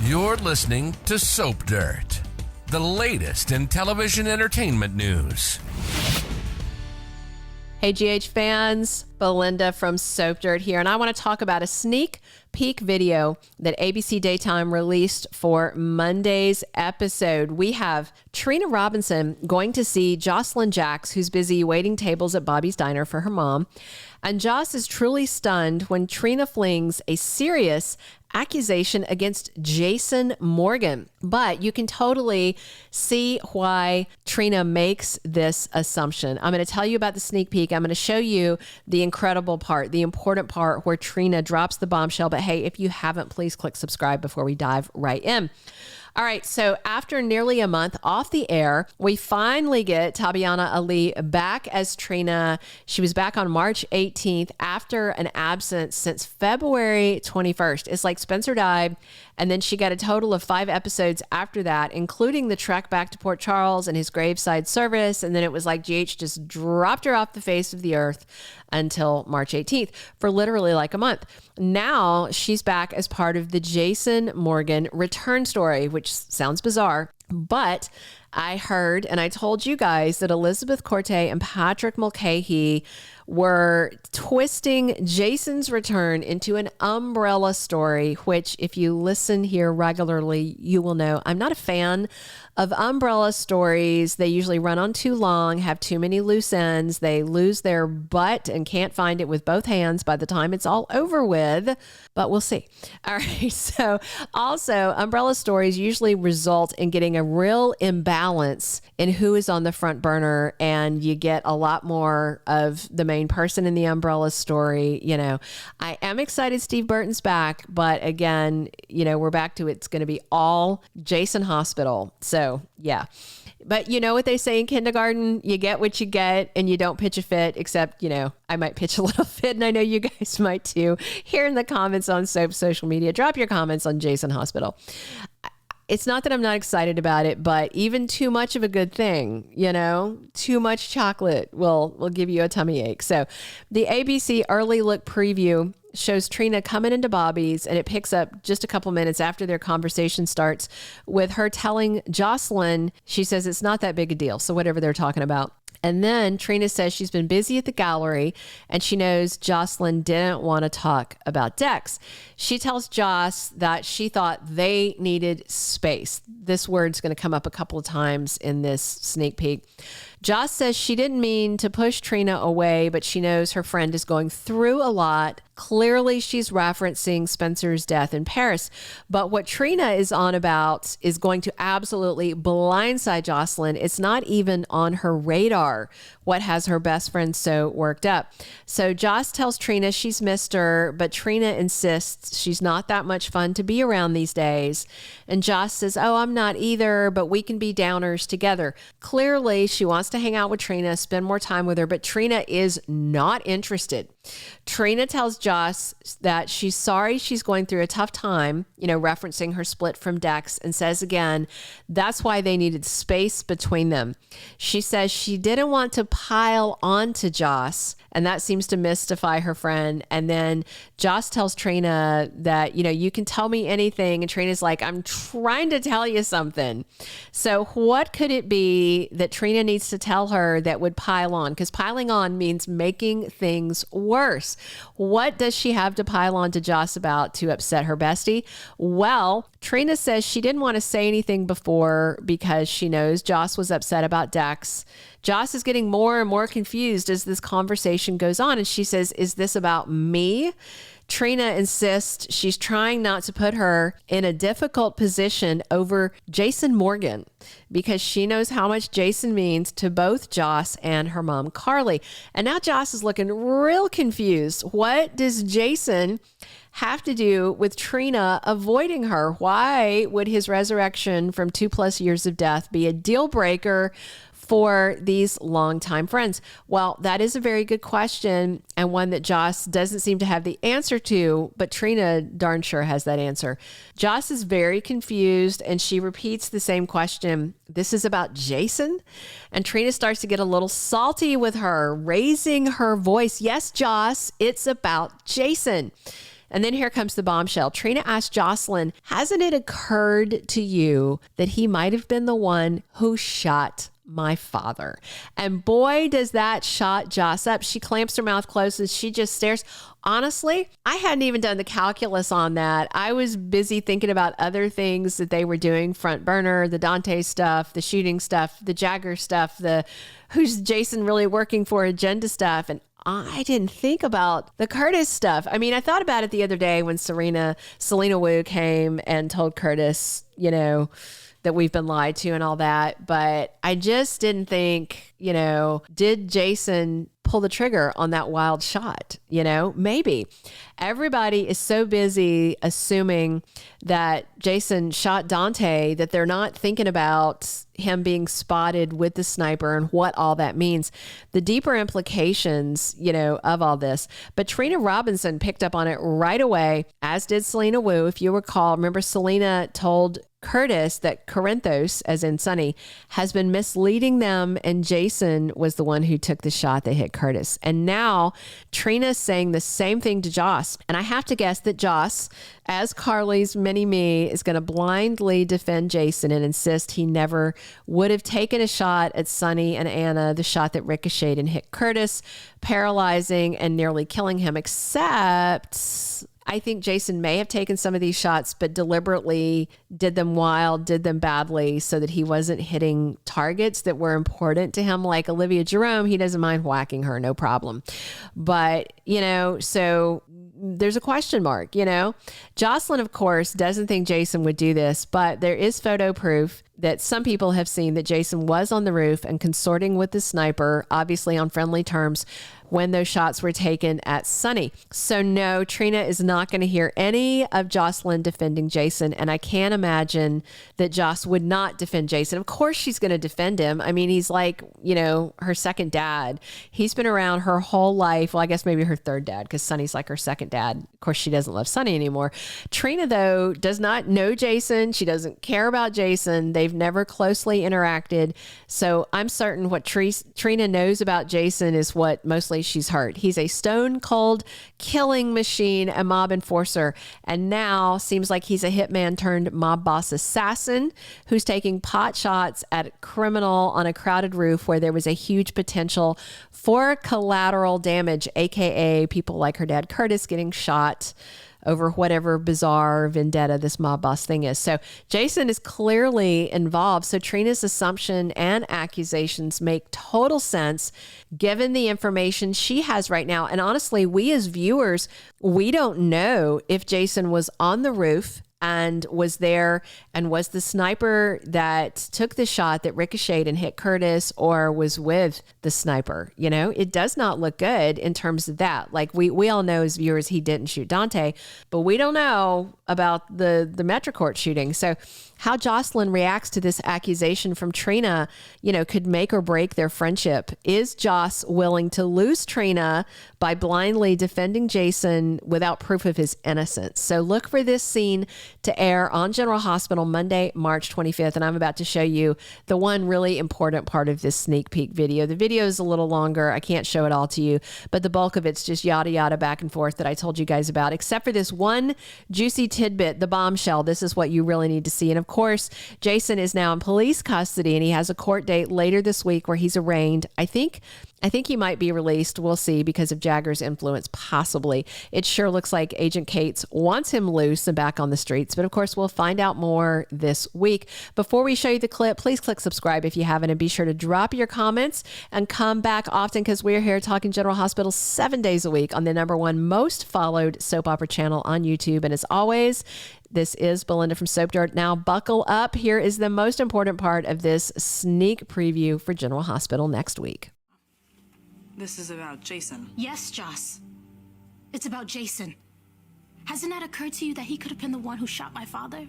You're listening to Soap Dirt, the latest in television entertainment news. Hey, GH fans, Belinda from Soap Dirt here, and I want to talk about a sneak peek video that ABC Daytime released for Monday's episode. We have Trina Robinson going to see Josslyn Jacks, who's busy waiting tables at Bobby's Diner for her mom. And Joss is truly stunned when Trina flings a serious accusation against Jason Morgan. But you can totally see why Trina makes this assumption. I'm going to tell you about the sneak peek. I'm going to show you the incredible part, the important part where Trina drops the bombshell. But hey, if you haven't, please click subscribe before we dive right in. All right, so after nearly a month off the air, we finally get Tabyana Ali back as Trina. She was back on March 18th after an absence since February 21st. It's like Spencer died, and then she got a total of 5 episodes after that, including the trek back to Port Charles and his graveside service, and then it was like GH just dropped her off the face of the earth until March 18th for literally like a month. Now she's back as part of the Jason Morgan return story, which sounds bizarre, but I heard and I told you guys that Elizabeth Corte and Patrick Mulcahy were twisting Jason's return into an umbrella story, which if you listen here regularly, you will know I'm not a fan of umbrella stories. They usually run on too long, have too many loose ends. They lose their butt and can't find it with both hands by the time it's all over with, but we'll see. All right. So also umbrella stories usually result in getting a real imbalance in who is on the front burner, and you get a lot more of the main person in the umbrella story. You know, I am excited Steve Burton's back, but again, you know, we're back to it's going to be all Jason Hospital. So yeah. But you know what they say in kindergarten, you get what you get and you don't pitch a fit, except, you know, I might pitch a little fit and I know you guys might too. Here in the comments on Soap social media, drop your comments on Jason Hospital. It's not that I'm not excited about it, but even too much of a good thing, you know, too much chocolate will give you a tummy ache. So the ABC early look preview shows Trina coming into Bobby's, and it picks up just a couple minutes after their conversation starts with her telling Josslyn, she says it's not that big a deal. So whatever they're talking about. And then Trina says she's been busy at the gallery and she knows Josslyn didn't want to talk about Dex. She tells Joss that she thought they needed space. This word's going to come up a couple of times in this sneak peek. Joss says she didn't mean to push Trina away, but she knows her friend is going through a lot. Clearly, she's referencing Spencer's death in Paris. But what Trina is on about is going to absolutely blindside Josslyn. It's not even on her radar what has her best friend so worked up. So Joss tells Trina she's missed her, but Trina insists she's not that much fun to be around these days. And Joss says, oh, I'm not either, but we can be downers together. Clearly, she wants to hang out with Trina, spend more time with her, but Trina is not interested. Trina tells Joss that she's sorry she's going through a tough time, you know, referencing her split from Dex, and says again, that's why they needed space between them. She says she didn't want to pile onto Joss, and that seems to mystify her friend. And then Joss tells Trina that, you know, you can tell me anything. And Trina's like, I'm trying to tell you something. So what could it be that Trina needs to tell her that would pile on? Because piling on means making things worse. What does she have to pile on to Joss about to upset her bestie? Well, Trina says she didn't want to say anything before because she knows Joss was upset about Dex. Joss is getting more and more confused as this conversation goes on. And she says, is this about me? Trina insists she's trying not to put her in a difficult position over Jason Morgan because she knows how much Jason means to both Joss and her mom, Carly. And now Joss is looking real confused. What does Jason have to do with Trina avoiding her? Why would his resurrection from 2+ years of death be a deal breaker for these longtime friends? Well, that is a very good question, and one that Joss doesn't seem to have the answer to, but Trina darn sure has that answer. Joss is very confused, and she repeats the same question. This is about Jason? And Trina starts to get a little salty with her, raising her voice. Yes, Joss, it's about Jason. And then here comes the bombshell. Trina asked Josslyn, hasn't it occurred to you that he might have been the one who shot my father? And boy, does that shot Joss up. She clamps her mouth closed and she just stares. Honestly, I hadn't even done the calculus on that. I was busy thinking about other things that they were doing, front burner, the Dante stuff, the shooting stuff, the Jagger stuff, the who's Jason really working for agenda stuff. And I didn't think about the Curtis stuff. I mean, I thought about it the other day when Selena Wu came and told Curtis, that we've been lied to and all that. But I just didn't think, did Jason pull the trigger on that wild shot? Maybe. Everybody is so busy assuming that Jason shot Dante that they're not thinking about him being spotted with the sniper and what all that means, the deeper implications, of all this. But Trina Robinson picked up on it right away, as did Selena Wu. If you recall, remember Selena told Curtis that Corinthos, as in Sonny, has been misleading them, and Jason was the one who took the shot that hit Curtis. And now Trina's saying the same thing to Joss. And I have to guess that Joss, as Carly's mini-me, is going to blindly defend Jason and insist he never would have taken a shot at Sonny and Anna, the shot that ricocheted and hit Curtis, paralyzing and nearly killing him, except I think Jason may have taken some of these shots, but deliberately did them wild, did them badly so that he wasn't hitting targets that were important to him. Like Olivia Jerome, he doesn't mind whacking her, no problem. But, so there's a question mark, Josslyn, of course, doesn't think Jason would do this, but there is photo proof that some people have seen that Jason was on the roof and consorting with the sniper, obviously on friendly terms, when those shots were taken at Sonny. So no, Trina is not going to hear any of Josslyn defending Jason. And I can't imagine that Joss would not defend Jason. Of course she's going to defend him. I mean, he's like, her second dad. He's been around her whole life. Well, I guess maybe her third dad, because Sonny's like her second dad. Of course, she doesn't love Sonny anymore. Trina, though, does not know Jason. She doesn't care about Jason. They've never closely interacted. So I'm certain what Trina knows about Jason is what mostly she's heard. He's a stone cold killing machine, a mob enforcer, and now seems like he's a hitman turned mob boss assassin who's taking pot shots at a criminal on a crowded roof where there was a huge potential for collateral damage, aka people like her dad Curtis getting shot over whatever bizarre vendetta this mob boss thing is. So Jason is clearly involved. So Trina's assumption and accusations make total sense given the information she has right now. And honestly, we as viewers, we don't know if Jason was on the roof and was there and was the sniper that took the shot that ricocheted and hit Curtis, or was with the sniper. It does not look good in terms of that. Like we all know as viewers, he didn't shoot Dante, but we don't know about the Metrocourt shooting. So how Josslyn reacts to this accusation from Trina, could make or break their friendship. Is Joss willing to lose Trina by blindly defending Jason without proof of his innocence? So look for this scene to air on General Hospital Monday, March 25th. And I'm about to show you the one really important part of this sneak peek video. The video is a little longer. I can't show it all to you, but the bulk of it's just yada, yada back and forth that I told you guys about, except for this one juicy tidbit, the bombshell. This is what you really need to see. And of course, Jason is now in police custody and he has a court date later this week where he's arraigned. I think he might be released. We'll see, because of Jagger's influence, possibly. It sure looks like Agent Cates wants him loose and back on the streets. But of course, we'll find out more this week. Before we show you the clip, please click subscribe if you haven't, and be sure to drop your comments and come back often, because we're here talking General Hospital 7 days a week on the #1 most followed soap opera channel on YouTube. And as always, this is Belinda from Soap Dirt. Now buckle up. Here is the most important part of this sneak preview for General Hospital next week. This is about Jason. Yes, Joss. It's about Jason. Hasn't that occurred to you that he could have been the one who shot my father?